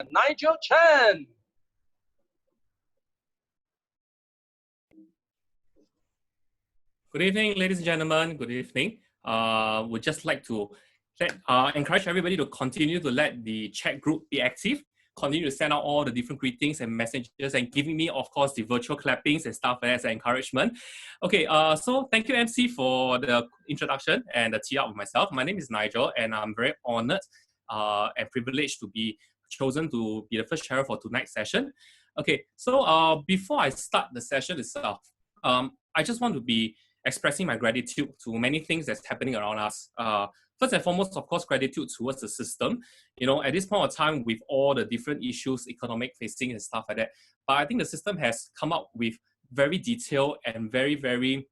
Nigel Chen. Good evening, ladies and gentlemen. Good evening. Would just like to encourage everybody to continue to let the chat group be active. Continue to send out all the different greetings and messages and giving me, of course, the virtual clappings and stuff as an encouragement. Okay, so thank you, MC, for the introduction and the tee up of myself. My name is Nigel, and I'm very honored and privileged to be chosen to be the first chair for tonight's session. Okay, so before I start the session itself, I just want to be expressing my gratitude to many things that's happening around us. First and foremost, of course, gratitude towards the system. You know, at this point of time, with all the different issues, economic facing and stuff like that, but I think the system has come up with very detailed and very, very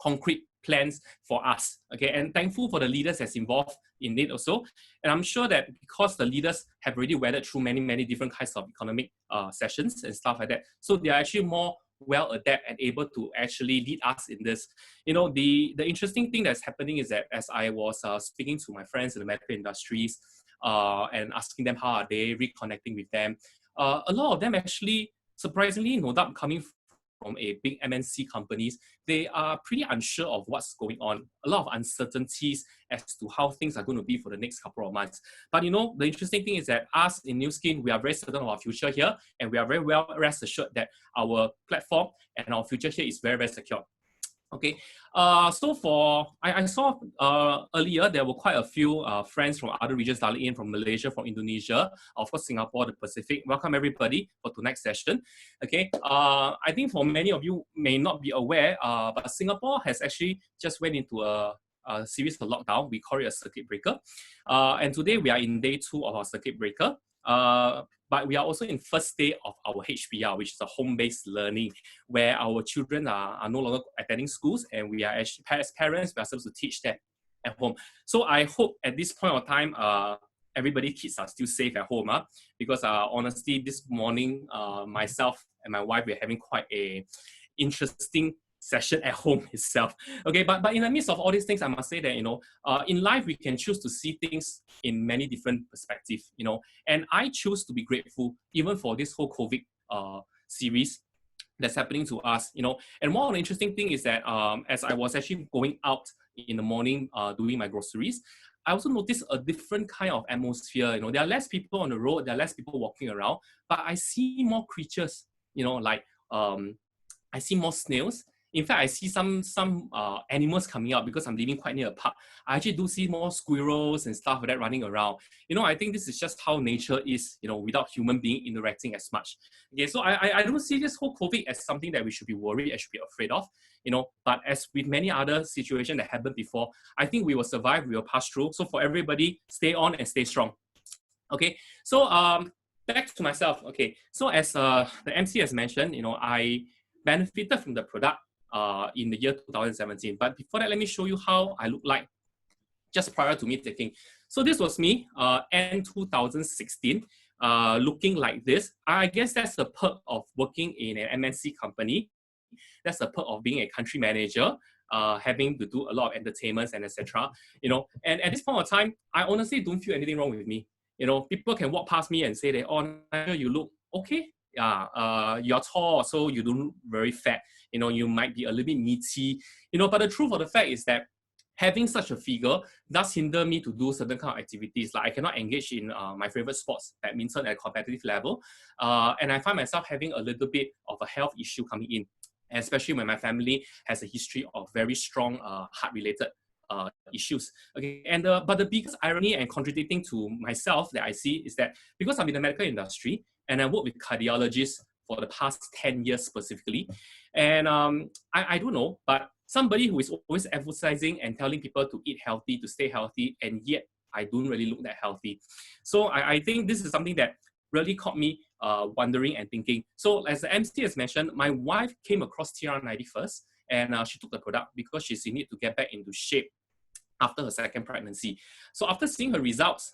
concrete plans for us. Okay, and thankful for the leaders that's involved in it also. And I'm sure that because the leaders have already waded through many, many different kinds of economic sessions and stuff like that, so they are actually more well adept and able to actually lead us in this. You know, the interesting thing that's happening is that as I was speaking to my friends in the medical industries and asking them how are they, reconnecting with them, a lot of them actually, surprisingly, no doubt coming from a big MNC companies, they are pretty unsure of what's going on. A lot of uncertainties as to how things are going to be for the next couple of months. But you know, the interesting thing is that us in Nu Skin, we are very certain of our future here, and we are very well rest assured that our platform and our future here is very, very secure. Okay, so I saw earlier there were quite a few friends from other regions dialing in, from Malaysia, from Indonesia, of course Singapore, the Pacific. Welcome everybody for tonight's session. Okay, I think for many of you may not be aware, but Singapore has actually just went into a series of lockdown. We call it a circuit breaker, and today we are in day 2 of our circuit breaker. But we are also in first day of our HBR, which is a home-based learning, where our children are no longer attending schools, and we are actually, as parents, we are supposed to teach them at home. So I hope at this point of time, everybody, kids are still safe at home, because honestly, this morning, myself and my wife, we're having quite a interesting session at home itself. Okay, but in the midst of all these things, I must say that, you know, in life, we can choose to see things in many different perspectives, you know, and I choose to be grateful even for this whole COVID series that's happening to us, you know. And one of the interesting thing is that as I was actually going out in the morning doing my groceries, I also noticed a different kind of atmosphere. You know, there are less people on the road, there are less people walking around, but I see more creatures, you know, like I see more snails. In fact, I see some animals coming out because I'm living quite near a park. I actually do see more squirrels and stuff like that running around. You know, I think this is just how nature is, you know, without human being interacting as much. Okay, so I don't see this whole COVID as something that we should be worried and should be afraid of, you know, but as with many other situations that happened before, I think we will survive, we will pass through. So for everybody, stay on and stay strong. Okay, so back to myself. Okay, so as the MC has mentioned, you know, I benefited from the product in the year 2017. But before that, let me show you how I look like just prior to me taking. So this was me, end 2016, looking like this. I guess that's the perk of working in an MNC company. That's the perk of being a country manager, having to do a lot of entertainments and etc. You know, and at this point of time, I honestly don't feel anything wrong with me. You know, people can walk past me and say that, oh, you look okay. Yeah, you're tall, so you don't look very fat. You know, you might be a little bit meaty. You know, but the truth of the fact is that having such a figure does hinder me to do certain kind of activities. Like I cannot engage in my favorite sports, badminton, at a competitive level. And I find myself having a little bit of a health issue coming in, especially when my family has a history of very strong heart-related issues. Okay, and but the biggest irony and contradicting to myself that I see is that because I'm in the medical industry and I work with cardiologists for the past 10 years specifically, and I don't know, but somebody who is always emphasizing and telling people to eat healthy, to stay healthy, and yet I don't really look that healthy. So I think this is something that really caught me wondering and thinking. So as the MC has mentioned, my wife came across TR90 first, and she took the product because she's in need to get back into shape after her second pregnancy. So after seeing her results,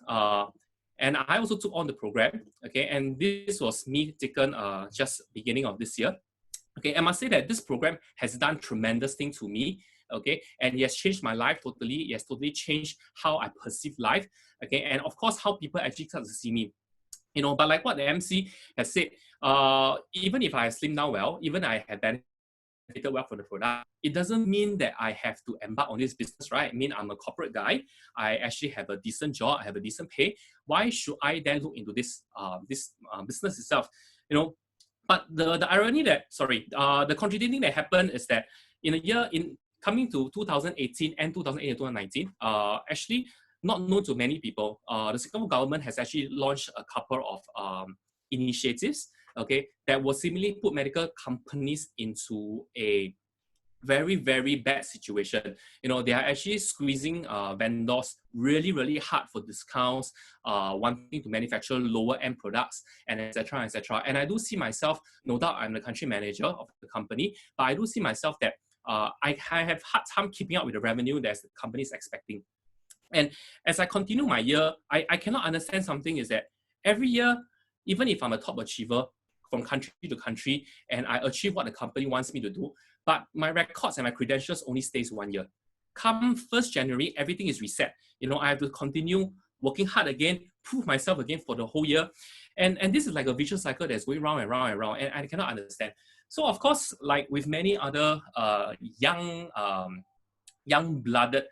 and I also took on the program, okay, and this was me taken just beginning of this year. Okay, I must say that this program has done tremendous thing to me, okay, and it has changed my life totally. It has totally changed how I perceive life, okay, and of course how people actually start to see me. But like what the MC has said, even if I slim down well, even I have benefited well from the product, it doesn't mean that I have to embark on this business, right? I mean, I'm a corporate guy. I actually have a decent job. I have a decent pay. Why should I then look into this business itself? But the irony that, the contradicting that happened is that in a year, in coming to 2018 and 2018 2019, actually not known to many people, the Singapore government has actually launched a couple of initiatives, okay, that will seemingly put medical companies into a very, very bad situation. They are actually squeezing vendors really, really hard for discounts, wanting to manufacture lower end products, and etc. etc. And I do see myself, no doubt I'm the country manager of the company, but I do see myself that I have hard time keeping up with the revenue that the company is expecting. And as I continue my year, I cannot understand something is that every year, even if I'm a top achiever from country to country and I achieve what the company wants me to do, but my records and my credentials only stays 1 year. Come 1st January, everything is reset. I have to continue working hard again, prove myself again for the whole year. And this is like a vicious cycle that's going round and round and round, and I cannot understand. So of course, like with many other young-blooded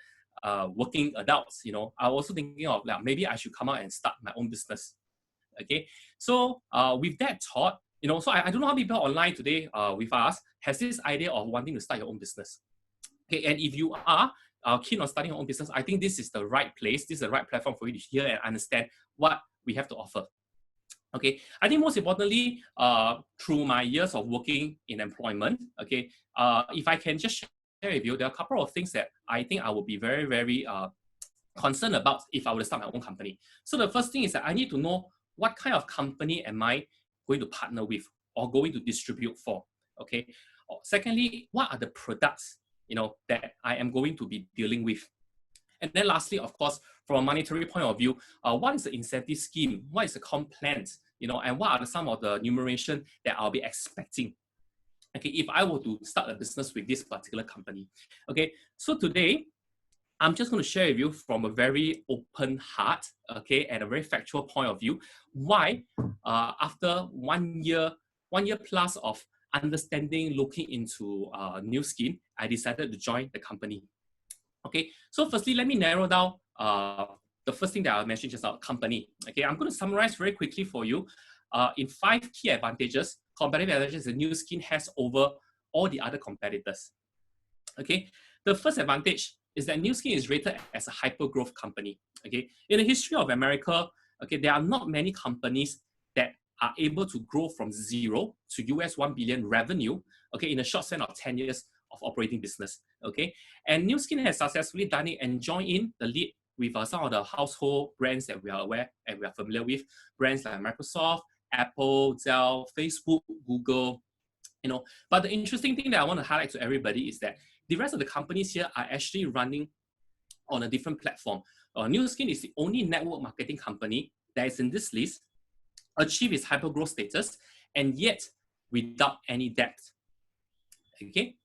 working adults, I was also thinking of like, maybe I should come out and start my own business. Okay, so with that thought, so I don't know how people online today with us has this idea of wanting to start your own business. Okay, and if you are keen on starting your own business, I think this is the right place, this is the right platform for you to hear and understand what we have to offer. Okay, I think most importantly, through my years of working in employment, okay, if I can just share with you, there are a couple of things that I think I would be very, very concerned about if I were to start my own company. So the first thing is that I need to know what kind of company am I going to partner with or going to distribute for, okay? Secondly, what are the products, that I am going to be dealing with? And then lastly, of course, from a monetary point of view, what is the incentive scheme? What is the comp plans? And what are some of the remuneration that I'll be expecting? Okay, if I were to start a business with this particular company. Okay, so today, I'm just going to share with you from a very open heart, okay, and a very factual point of view, why after 1 year plus of understanding, looking into Nu Skin, I decided to join the company. Okay, so firstly, let me narrow down the first thing that I mentioned just now, company. Okay, I'm going to summarize very quickly for you in 5 key advantages, competitive advantages that Nu Skin has over all the other competitors. Okay, the first advantage is that Nu Skin is rated as a hyper-growth company. Okay, in the history of America, okay, there are not many companies that are able to grow from 0 to $1 billion revenue, okay, in a short span of 10 years of operating business. Okay, and Nu Skin has successfully done it and joined in the lead with some of the household brands that we are aware and we are familiar with, brands like Microsoft, Apple, Dell, Facebook, Google. But the interesting thing that I want to highlight to everybody is that the rest of the companies here are actually running on a different platform. Nu Skin is the only network marketing company that is in this list, achieve its hyper-growth status, and yet without any debt. Okay.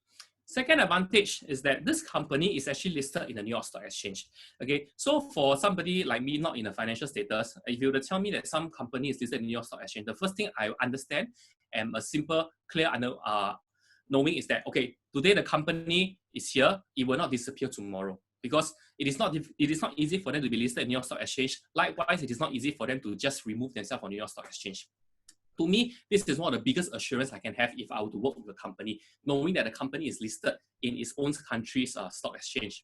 Second advantage is that this company is actually listed in the New York Stock Exchange. Okay, so for somebody like me, not in a financial status, if you were to tell me that some company is listed in the New York Stock Exchange, the first thing I understand and a simple, clear knowing is that, okay, today the company is here, it will not disappear tomorrow because it is not easy for them to be listed in New York Stock Exchange. Likewise, it is not easy for them to just remove themselves from New York Stock Exchange. To me, this is one of the biggest assurance I can have if I were to work with a company, knowing that the company is listed in its own country's stock exchange.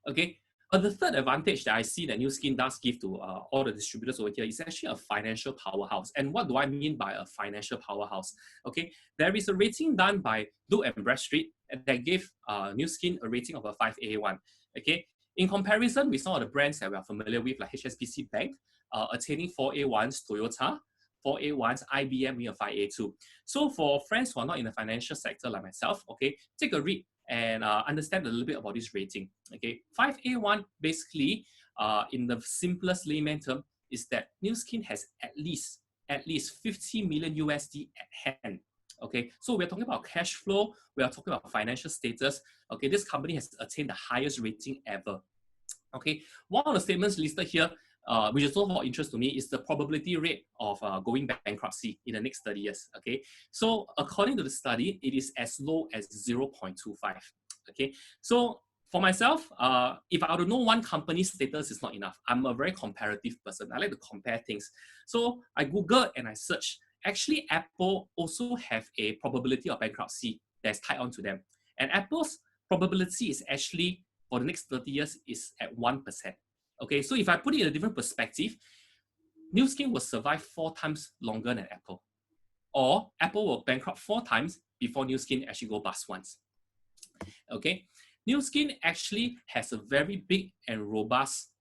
Okay, the third advantage that I see that Nu Skin does give to all the distributors over here is actually a financial powerhouse. And what do I mean by a financial powerhouse? Okay, there is a rating done by Dun & Bradstreet that gave Nu Skin a rating of a 5A1. Okay, in comparison with some of the brands that we are familiar with, like HSBC Bank, attaining 4A1s, Toyota, 4A1s, IBM with a 5A2. So for friends who are not in the financial sector like myself, okay, take a read and understand a little bit about this rating. Okay, 5A1 basically, in the simplest layman term, is that Nu Skin has at least $50 million USD at hand. Okay, so we're talking about cash flow, we are talking about financial status. Okay, this company has attained the highest rating ever. Okay, one of the statements listed here which is also of interest to me, is the probability rate of going bankruptcy in the next 30 years. Okay, so according to the study, it is as low as 0.25. Okay, so for myself, if I were to know one company's status is not enough, I'm a very comparative person. I like to compare things. So I Google and I search. Actually, Apple also have a probability of bankruptcy that's tied onto them. And Apple's probability is actually, for the next 30 years, is at 1%. Okay, so if I put it in a different perspective, Nu Skin will survive 4 times longer than Apple. Or Apple will bankrupt 4 times before Nu Skin actually go bust once. Okay, Nu Skin actually has a very big and robust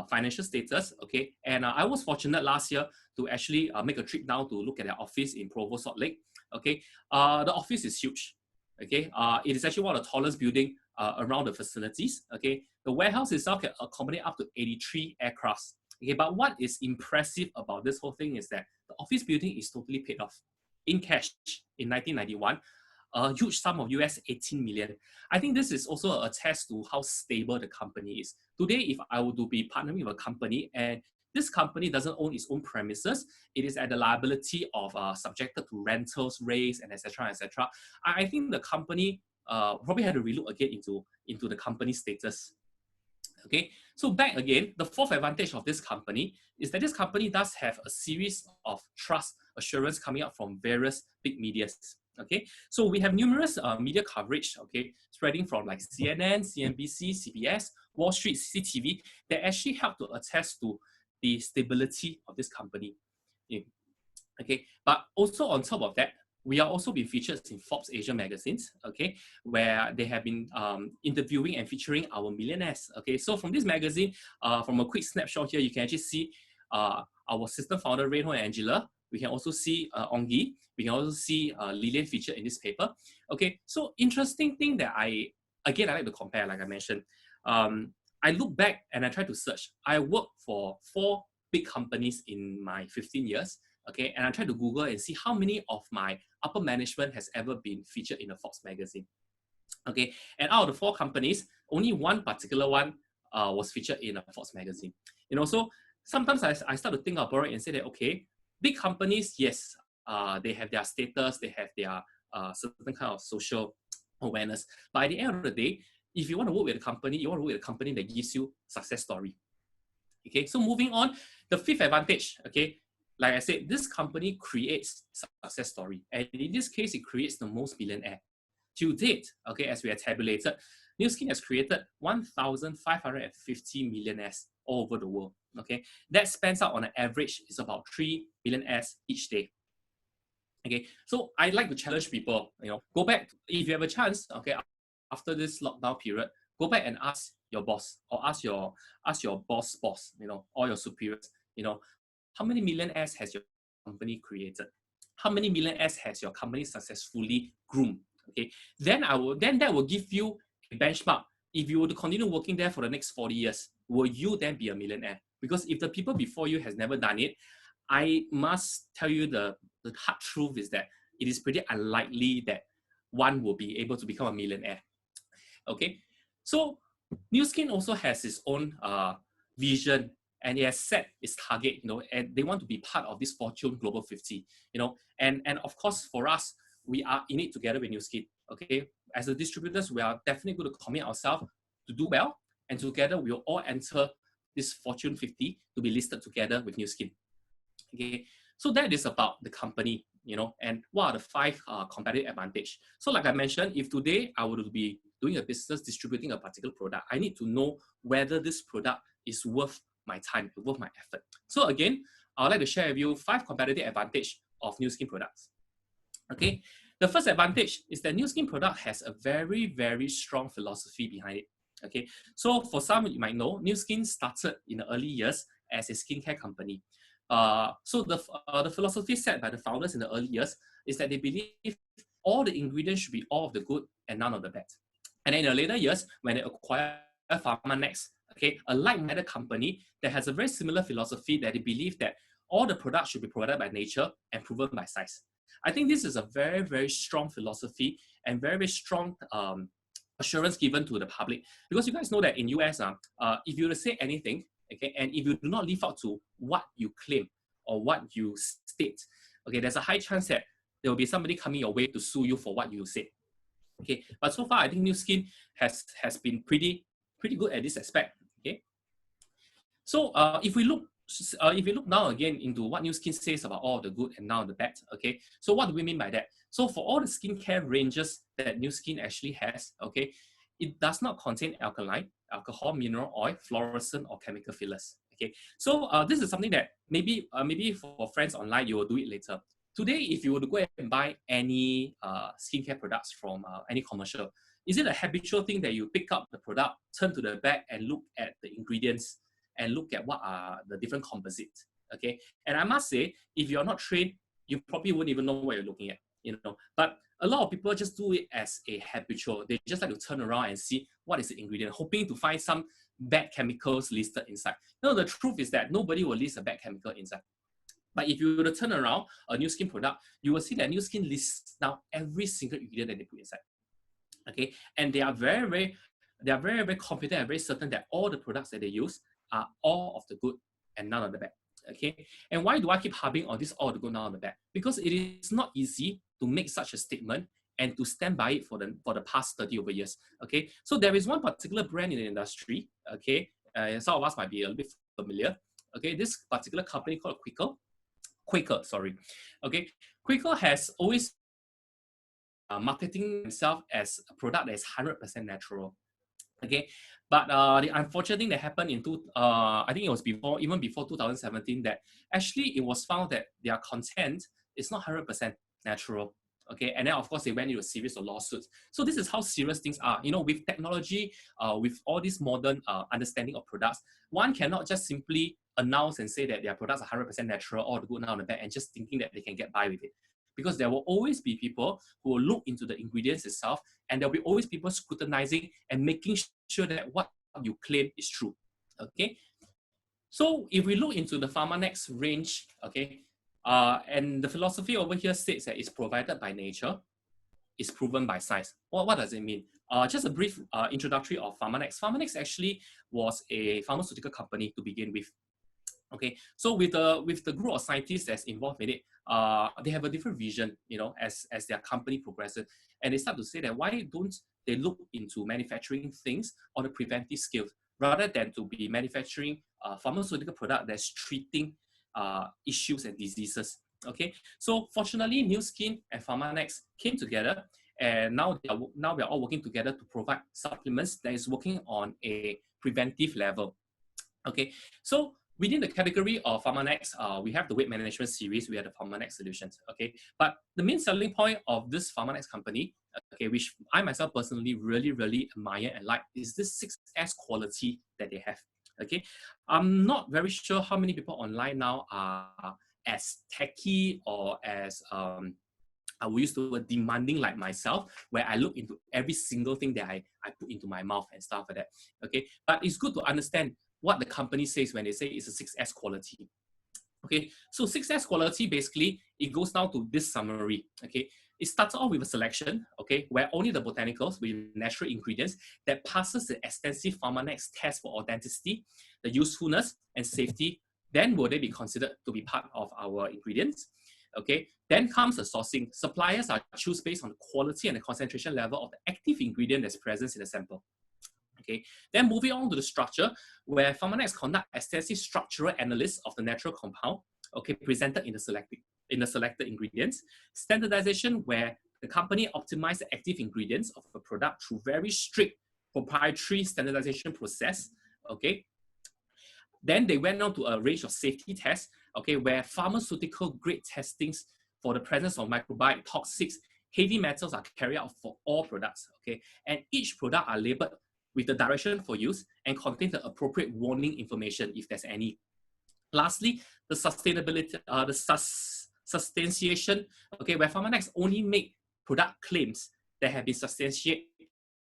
financial status. Okay, and I was fortunate last year to actually make a trip down to look at their office in Provo, Salt Lake. Okay, the office is huge. Okay, it is actually one of the tallest building around the facilities. Okay, the warehouse itself can accommodate up to 83 aircrafts. Okay, but what is impressive about this whole thing is that the office building is totally paid off in cash in 1991. A huge sum of US 18 million. I think this is also a test to how stable the company is. Today, if I were to be partnering with a company and this company doesn't own its own premises, it is at the liability of subjected to rentals, rates, and etc. etc. I think the company probably had to relook again into the company status. Okay, so back again, the fourth advantage of this company is that this company does have a series of trust assurance coming out from various big medias. Okay, so we have numerous media coverage, okay, spreading from like CNN, CNBC, CBS, Wall Street, CCTV, that actually help to attest to the stability of this company. Okay, but also on top of that, we are also being featured in Forbes Asia magazines, okay, where they have been interviewing and featuring our millionaires. Okay, so from this magazine, from a quick snapshot here, you can actually see our system founder, Reinhold and Angela. We can also see Ongyi. We can also see Lilian featured in this paper. Okay, so interesting thing that I like to compare, like I mentioned. I look back and I try to search. I worked for 4 big companies in my 15 years. Okay, and I tried to Google and see how many of my upper management has ever been featured in a Forbes magazine. Okay, and out of the 4 companies, only one particular one was featured in a Forbes magazine. You know, so sometimes I start to think about it and say that, okay, big companies, yes, they have their status, they have their certain kind of social awareness. But at the end of the day, if you want to work with a company, you want to work with a company that gives you success story. Okay, so moving on, the 5th advantage, okay, like I said, this company creates success story. And in this case, it creates the most millionaire. To date, okay, as we have tabulated, Nu Skin has created 1,550 millionaires all over the world. Okay, that spans out on an average is about 3 millionaires each day. Okay, so I like to challenge people, you know, go back, if you have a chance, okay, after this lockdown period, go back and ask your boss or ask your boss, you know, or your superiors, you know, how many millionaires has your company created? How many millionaires has your company successfully groomed? Okay, then that will give you a benchmark. If you were to continue working there for the next 40 years, will you then be a millionaire? Because if the people before you has never done it, I must tell you the hard truth is that it is pretty unlikely that one will be able to become a millionaire. Okay, so Nu Skin also has its own vision, and it has set its target, you know, and they want to be part of this Fortune Global 50, you know, and of course for us, we are in it together with Nu Skin. Okay, as the distributors, we are definitely going to commit ourselves to do well, and together we will all enter this Fortune 50 to be listed together with Nu Skin. Okay, so that is about the company, you know, and what are the 5 competitive advantage. So like I mentioned, if today I would be doing a business distributing a particular product, I need to know whether this product is worth my time, worth my effort. So again, I would like to share with you 5 competitive advantage of Nu Skin products. Okay, the first advantage is that Nu Skin product has a very, very strong philosophy behind it. Okay, so for some you might know, Nu Skin started in the early years as a skincare company. So the philosophy set by the founders in the early years is that they believe all the ingredients should be all of the good and none of the bad. And in the later years, when they acquired PharmaNext, okay, a like-minded company that has a very similar philosophy that they believe that all the products should be provided by nature and proven by science. I think this is a very, very strong philosophy and very, very strong assurance given to the public, because you guys know that in US, if you were to say anything, Okay, and if you do not live up to what you claim or what you state, okay, there's a high chance that there will be somebody coming your way to sue you for what you said. Okay, but so far I think Nu Skin has been pretty good at this aspect. Okay, so if we look now again into what Nu Skin says about all the good and now the bad, okay, so what do we mean by that? So for all the skincare ranges that Nu Skin actually has, okay, it does not contain alkaline, alcohol, mineral oil, fluorescent, or chemical fillers. Okay, so this is something that maybe for friends online you will do it later. Today, if you were to go and buy any skincare products from any commercial, is it a habitual thing that you pick up the product, turn to the back, and look at the ingredients and look at what are the different composites? Okay, and I must say, if you're not trained, you probably wouldn't even know what you're looking at. You know, but a lot of people just do it as a habitual. They just like to turn around and see what is the ingredient, hoping to find some bad chemicals listed inside. No, the truth is that nobody will list a bad chemical inside. But if you were to turn around a Nu Skin product, you will see that Nu Skin lists down every single ingredient that they put inside. Okay, and they are very confident and very certain that all the products that they use are all of the good and none of the bad. Okay, and why do I keep harping on this all the good, none of the bad? Because it is not easy to make such a statement and to stand by it for the past 30 over years. Okay, so there is one particular brand in the industry. Okay, some of us might be a little bit familiar. Okay, this particular company called Quaker, sorry. Okay, Quaker has always marketing themselves as a product that is 100% natural. Okay, but the unfortunate thing that happened in I think it was even before 2017, that actually it was found that their content is not 100% natural. Okay, and then of course they went into a series of lawsuits. So this is how serious things are. You know, with technology, with all this modern understanding of products, one cannot just simply announce and say that their products are 100% natural, all the good, now and the bad, and just thinking that they can get by with it. Because there will always be people who will look into the ingredients itself, and there will be always people scrutinizing and making sure that what you claim is true. Okay, so if we look into the PharmaNex range, okay, and the philosophy over here states that it's provided by nature, it's proven by science. What does it mean? Just a brief introductory of PharmaNex. PharmaNex actually was a pharmaceutical company to begin with. Okay, so with the group of scientists that's involved in it, they have a different vision, you know, as their company progresses, and they start to say that why don't they look into manufacturing things on a preventive scale rather than to be manufacturing a pharmaceutical product that's treating issues and diseases. Okay, so fortunately, Nu Skin and PharmaNex came together, and now we are all working together to provide supplements that is working on a preventive level. Okay, so within the category of PharmaNex, we have the weight management series, we have the PharmaNex solutions, okay? But the main selling point of this PharmaNex company, okay, which I myself personally really admire and like, is this 6S quality that they have, okay? I'm not very sure how many people online now are as techy or as, I will use the word demanding like myself, where I look into every single thing that I put into my mouth and stuff like that, okay? But it's good to understand what the company says when they say it's a 6S quality. Okay, so 6S quality, basically, it goes down to this summary. Okay, it starts off with a selection, okay, where only the botanicals with natural ingredients that passes the extensive PharmaNex test for authenticity, the usefulness and safety, then will they be considered to be part of our ingredients. Okay, then comes the sourcing. Suppliers are chosen based on the quality and the concentration level of the active ingredient that's present in the sample. Okay, then moving on to the structure, where PharmaNex conduct extensive structural analysis of the natural compound, okay, presented in the selected ingredients. Standardization, where the company optimized the active ingredients of a product through very strict proprietary standardization process. Okay, then they went on to a range of safety tests, okay, where pharmaceutical grade testings for the presence of microbiome, toxics, heavy metals are carried out for all products. Okay, and each product are labeled with the direction for use and contain the appropriate warning information if there's any. Lastly, the sustainability, substantiation, okay, where PharmaNex only make product claims that have been substantiated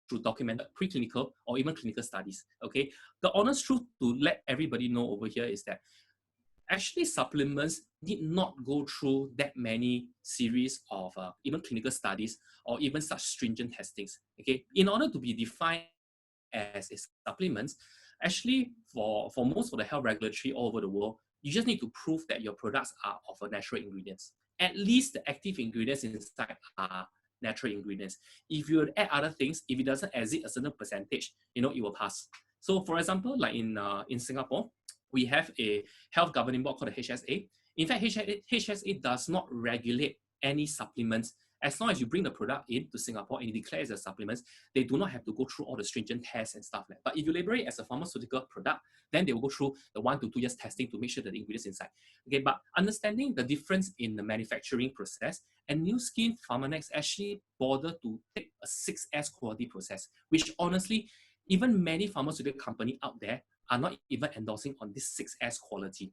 through documented preclinical or even clinical studies. Okay, the honest truth to let everybody know over here is that actually supplements need not go through that many series of even clinical studies or even such stringent testings. Okay, in order to be defined as a supplement, Actually, for most of the health regulatory all over the world, you just need to prove that your products are of a natural ingredients. At least the active ingredients inside are natural ingredients. If you add other things, if it doesn't exceed a certain percentage, it will pass. So for example, like in Singapore, we have a health governing board called the HSA. In fact, HSA does not regulate any supplements. As long as you bring the product into Singapore and you declare as a supplement, they do not have to go through all the stringent tests and stuff like that. But if you label it as a pharmaceutical product, then they will go through the 1 to 2 years testing to make sure that the ingredients inside. Okay, but understanding the difference in the manufacturing process, and Nu Skin Pharmanex actually bother to take a 6S quality process, which honestly, even many pharmaceutical companies out there are not even endorsing on this 6S quality.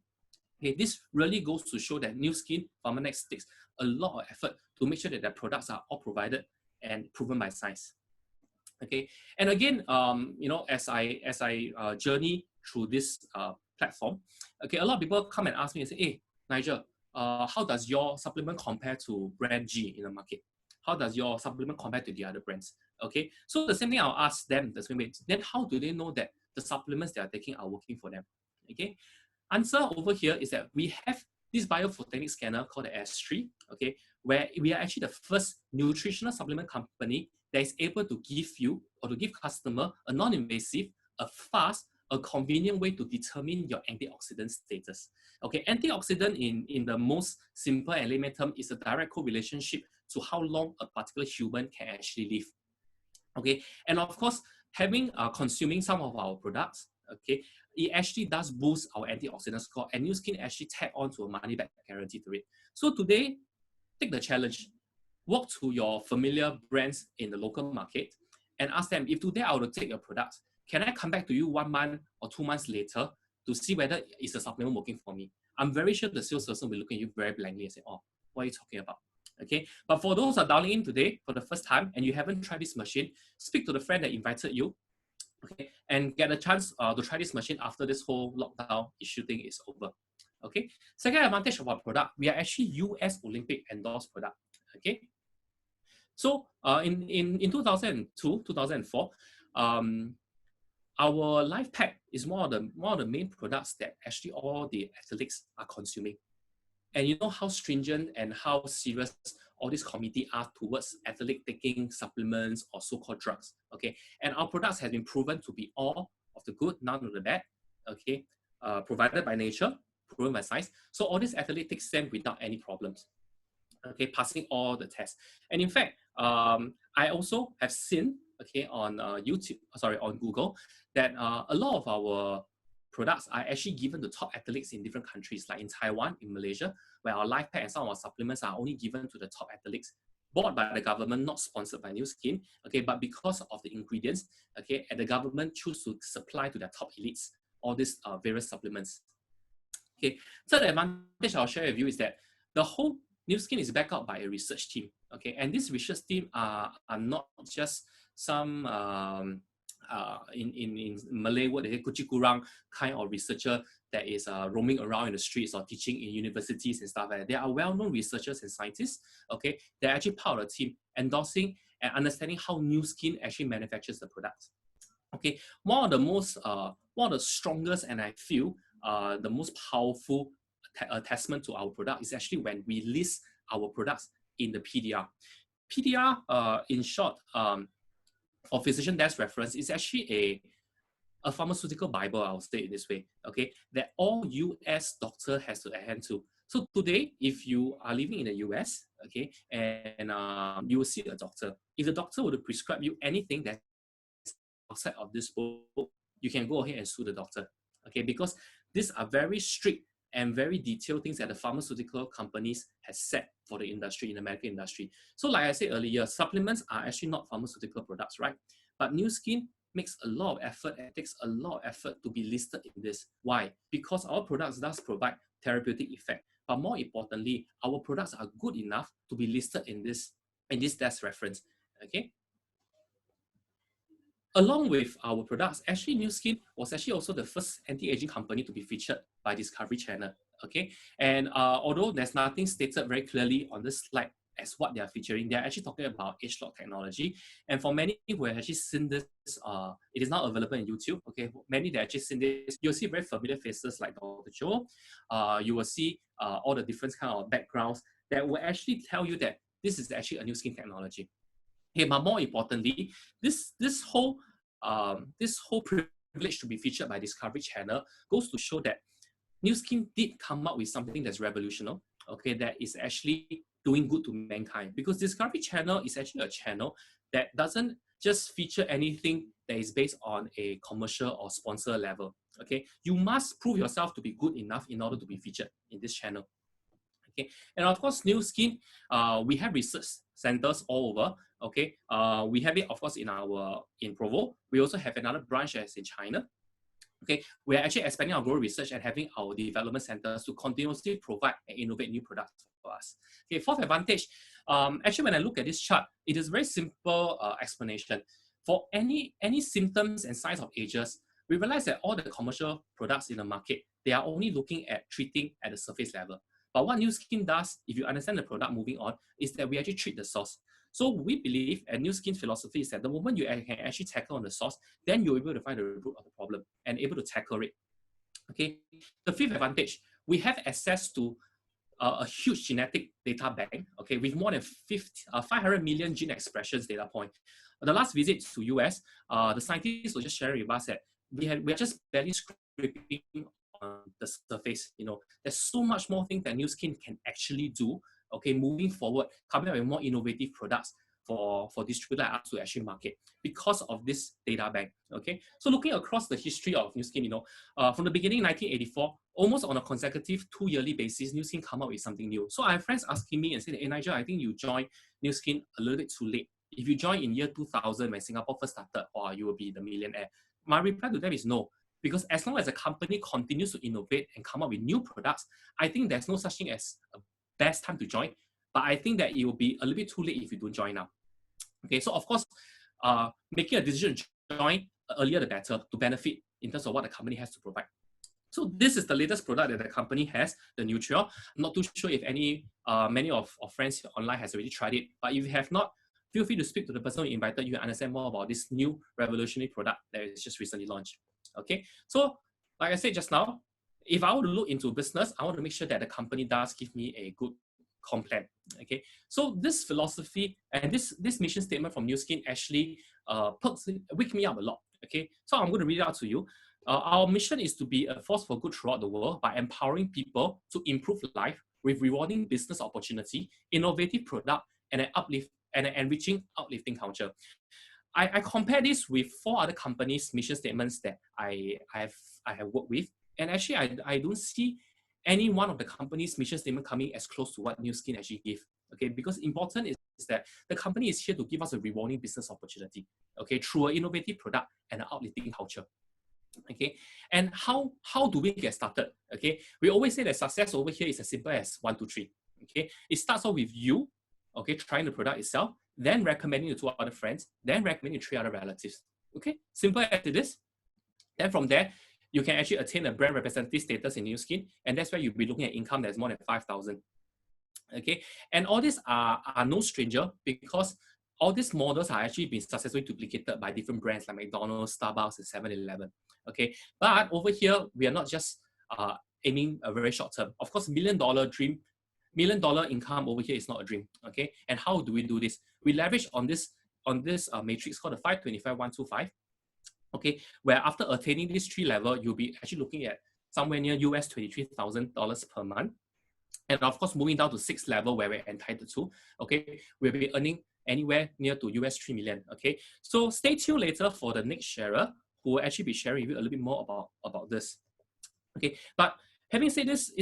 Okay, this really goes to show that Nu Skin Pharmanex takes a lot of effort to make sure that their products are all provided and proven by science. Okay, and again, as I journey through this platform, okay, a lot of people come and ask me and say, "Hey, Nigel, how does your supplement compare to brand G in the market? How does your supplement compare to the other brands?" Okay, so the same thing I'll ask them the same way. Then how do they know that the supplements they are taking are working for them? Okay, answer over here is that we have this biophotonic scanner called the S3, okay, where we are actually the first nutritional supplement company that is able to give you or to give customer a non-invasive, a fast, a convenient way to determine your antioxidant status. Okay, antioxidant in the most simple and layman term is a direct correlationship to how long a particular human can actually live. Okay, and of course, having consuming some of our products, okay, it actually does boost our antioxidant score, and Nu Skin actually tag on to a money back guarantee to it. So today, take the challenge. Walk to your familiar brands in the local market and ask them, if today I would take your products, can I come back to you 1 month or 2 months later to see whether is the supplement working for me? I'm very sure the salesperson will look at you very blankly and say, "Oh, what are you talking about?" Okay, but for those who are dialing in today for the first time and you haven't tried this machine, speak to the friend that invited you, okay, and get a chance to try this machine after this whole lockdown issue thing is over. Okay, second advantage of our product, we are actually US Olympic endorsed product. Okay, so in 2002, 2004, our Life Pack is one of the main products that actually all the athletes are consuming. And you know how stringent and how serious all these committee are towards athlete taking supplements or so-called drugs, okay? And our products have been proven to be all of the good, none of the bad, okay? Provided by nature, proven by science. So all these athletes take them without any problems, okay? Passing all the tests. And in fact, I also have seen, okay, on on Google, that a lot of our products are actually given to top athletes in different countries, like in Taiwan, in Malaysia, where our Life Pack and some of our supplements are only given to the top athletes, bought by the government, not sponsored by Nu Skin, okay, but because of the ingredients, okay, and the government choose to supply to their top elites all these various supplements. Okay, third advantage I'll share with you is that the whole Nu Skin is backed up by a research team, okay, and this research team are not just some in Malay word, they say kucing kurang kind of researcher that is roaming around in the streets or teaching in universities and stuff like that. They are well-known researchers and scientists, okay? They're actually part of the team, endorsing and understanding how Nu Skin actually manufactures the products. Okay, one of the strongest and I feel the most powerful attachment to our product is actually when we list our products in the PDR. PDR, in short, for physician desk reference, is actually a pharmaceutical Bible, I'll say it this way, okay, that all US doctor has to adhere to. So today, if you are living in the US, okay, and you will see a doctor, if the doctor were to prescribe you anything that's outside of this book, you can go ahead and sue the doctor, okay, because these are very strict and very detailed things that the pharmaceutical companies have set for the industry, in the medical industry. So like I said earlier, supplements are actually not pharmaceutical products, right? But Nu Skin makes a lot of effort and takes a lot of effort to be listed in this. Why? Because our products does provide therapeutic effect. But more importantly, our products are good enough to be listed in this desk reference, okay? Along with our products, actually Nu Skin was actually also the first anti-aging company to be featured by Discovery Channel, okay? And although there's nothing stated very clearly on this slide as what they are featuring. They are actually talking about age lock technology. And for many who have actually seen this, it is now available in YouTube. Okay, many that actually seen this, you'll see very familiar faces like Dr. Joe. You will see all the different kind of backgrounds that will actually tell you that this is actually a Nu Skin technology. Okay, but more importantly, this whole privilege to be featured by Discovery Channel goes to show that Nu Skin did come up with something that's revolutionary, okay, that is actually doing good to mankind. Because Discovery Channel is actually a channel that doesn't just feature anything that is based on a commercial or sponsor level. Okay, you must prove yourself to be good enough in order to be featured in this channel. Okay, and of course, Nu Skin, we have research centers all over. Okay, we have it, of course, in Provo. We also have another branch as in China. Okay, we're actually expanding our global research and having our development centers to continuously provide and innovate new products for us. Okay, fourth advantage, actually when I look at this chart, it is very simple explanation. For any symptoms and signs of ages, we realize that all the commercial products in the market, they are only looking at treating at the surface level. But what Nu Skin does, if you understand the product moving on, is that we actually treat the source. So we believe, and Nu Skin's philosophy is that the moment you can actually tackle on the source, then you're able to find the root of the problem and able to tackle it. Okay. The fifth advantage, we have access to a huge genetic data bank. Okay, with more than 500 million gene expressions data point. The last visit to US, the scientists were just sharing with us that we are just barely scraping on the surface. You know, there's so much more things that Nu Skin can actually do. Okay, moving forward, coming up with more innovative products for distributors like us to actually market because of this data bank. Okay, so looking across the history of Nu Skin, you know, from the beginning, 1984, almost on a consecutive 2-yearly basis, Nu Skin come up with something new. So I have friends asking me and saying, "Hey Nigel, I think you joined Nu Skin a little bit too late. If you joined in year 2000 when Singapore first started, or you will be the millionaire." My reply to them is no. Because as long as a company continues to innovate and come up with new products, I think there's no such thing as a best time to join, but I think that it will be a little bit too late if you don't join now. Okay, so of course, making a decision to join earlier the better to benefit in terms of what the company has to provide. So this is the latest product that the company has, the Nutriol. I'm not too sure if many of friends online has already tried it, but if you have not, feel free to speak to the person who invited you and understand more about this new revolutionary product that is just recently launched. Okay, so like I said just now, if I want to look into business, I want to make sure that the company does give me a good comp plan. Okay, so this philosophy and this mission statement from Nu Skin actually wake me up a lot. Okay, so I'm going to read it out to you. Our mission is to be a force for good throughout the world by empowering people to improve life with rewarding business opportunity, innovative product, and an enriching, uplifting culture. I compare this with 4 other companies' mission statements that I have worked with, and actually I don't see any one of the company's mission statement coming as close to what Nu Skin actually give. Okay, because important is that the company is here to give us a rewarding business opportunity. Okay, through an innovative product and an uplifting culture. Okay, and how do we get started? Okay, we always say that success over here is as simple as 1, 2, 3. Okay, it starts off with you, okay, trying the product itself, then recommending it to 2 other friends, then recommending 3 other relatives. Okay, simple as it is. Then from there, you can actually attain a brand representative status in Nu Skin, and that's where you'll be looking at income that's more than 5,000. Okay, and all these are no stranger because all these models are actually being successfully duplicated by different brands like McDonald's, Starbucks, and 7-Eleven. Okay, but over here, we are not just aiming a very short term. Of course, $1 million income over here is not a dream. Okay, and how do we do this? We leverage on this matrix called the 5-25-1-2-5. Okay, where after attaining this 3 level, you'll be actually looking at somewhere near US $23,000 per month. And of course, moving down to 6th level where we're entitled to, okay, we'll be earning anywhere near to US 3 million. Okay, so stay tuned later for the next sharer who will actually be sharing with you a little bit more about this. Okay, but having said this,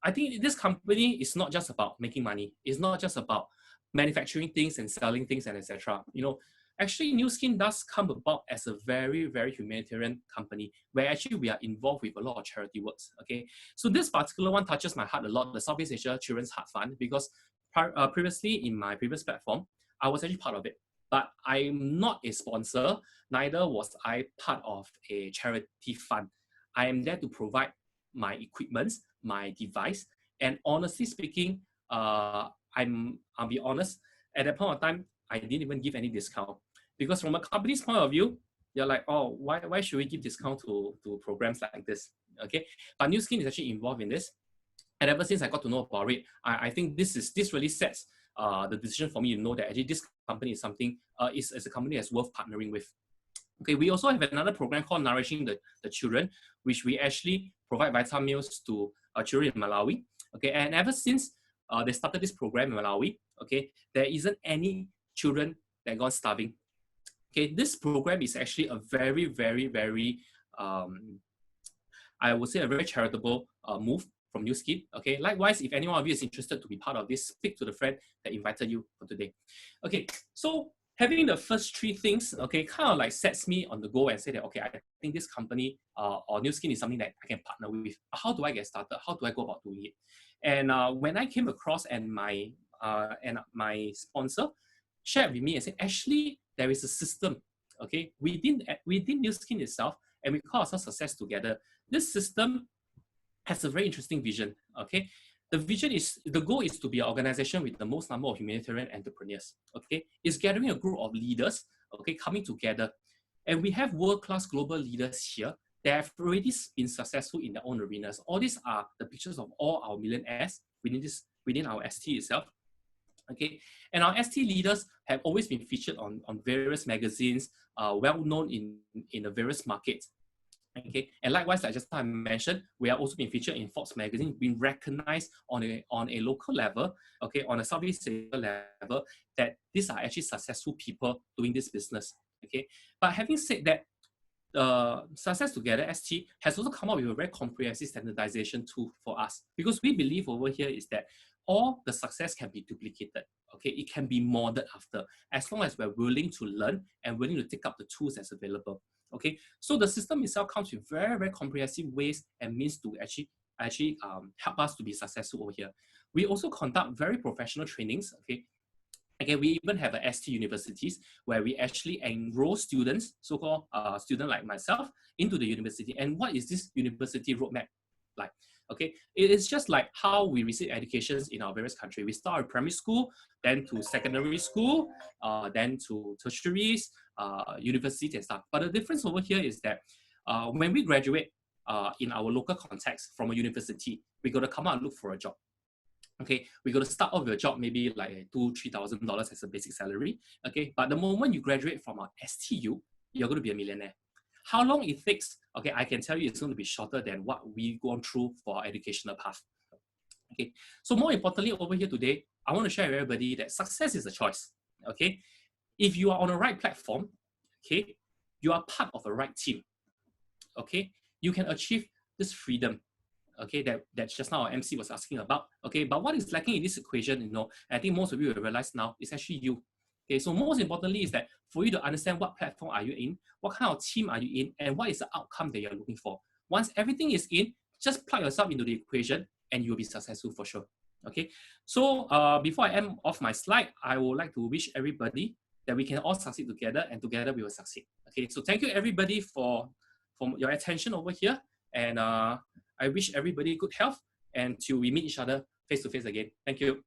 I think this company is not just about making money. It's not just about manufacturing things and selling things and etc. You know, actually, Nu Skin does come about as a very, very humanitarian company where actually we are involved with a lot of charity works. Okay, so this particular one touches my heart a lot, the Southeast Asia Children's Heart Fund, because previously in my previous platform, I was actually part of it. But I'm not a sponsor, neither was I part of a charity fund. I am there to provide my equipment, my device, and honestly speaking, I'll be honest, at that point of time, I didn't even give any discount because from a company's point of view, they're like, oh, why should we give discount to programs like this? Okay, but Nu Skin is actually involved in this. And ever since I got to know about it, I think this really sets the decision for me to know that actually this company is something, is a company that's worth partnering with. Okay, we also have another program called Nourishing the Children, which we actually provide vitamin meals to children in Malawi. Okay, and ever since they started this program in Malawi, okay, there isn't any children that gone starving. Okay, this program is actually a very, very, very, I would say a very charitable move from Nu Skin. Okay, likewise, if any one of you is interested to be part of this, speak to the friend that invited you for today. Okay, so having the first three things, okay, kind of like sets me on the go and say that, okay, I think this company or Nu Skin is something that I can partner with. How do I get started? How do I go about doing it? And when I came across and my sponsor shared with me and said, actually, there is a system, okay, within Nu Skin itself, and we call ourselves Success Together. This system has a very interesting vision, okay? The goal is to be an organization with the most number of humanitarian entrepreneurs, okay? It's gathering a group of leaders, okay, coming together. And we have world-class global leaders here that have already been successful in their own arenas. All these are the pictures of all our millionaires within our ST itself, okay? And our ST leaders have always been featured on various magazines, well-known in the various markets. Okay, and likewise, like just I mentioned, we are also being featured in Forbes magazine, being recognized on a local level, okay, on a Southeast Asia level, that these are actually successful people doing this business. Okay, but having said that, Success Together ST has also come up with a very comprehensive standardization tool for us, because we believe over here is that all the success can be duplicated. Okay, it can be modeled after, as long as we're willing to learn and willing to take up the tools that's available. Okay, so the system itself comes with very, very comprehensive ways and means to actually help us to be successful over here. We also conduct very professional trainings. Okay, again, we even have a ST universities where we actually enroll students, so-called student like myself, into the university. And what is this university roadmap like? Okay, it is just like how we receive educations in our various countries. We start at primary school, then to secondary school, then to tertiaries, university and stuff. But the difference over here is that when we graduate in our local context from a university, we got to come out and look for a job. Okay, we got to start off with a job maybe like $2,000-$3,000 as a basic salary. Okay, but the moment you graduate from our STU, you're going to be a millionaire. How long it takes? Okay, I can tell you it's going to be shorter than what we've gone through for our educational path. Okay, so more importantly over here today, I want to share with everybody that success is a choice. Okay, if you are on the right platform, okay, you are part of the right team. Okay, you can achieve this freedom. Okay, that just now our MC was asking about. Okay, but what is lacking in this equation, you know, I think most of you will realize now, is actually you. Okay, so most importantly is that for you to understand what platform are you in, what kind of team are you in, and what is the outcome that you're looking for. Once everything is in, just plug yourself into the equation and you'll be successful for sure. Okay, so before I end off my slide, I would like to wish everybody that we can all succeed together, and together we will succeed. Okay, so thank you everybody for your attention over here, and I wish everybody good health, and till we meet each other face to face again. Thank you.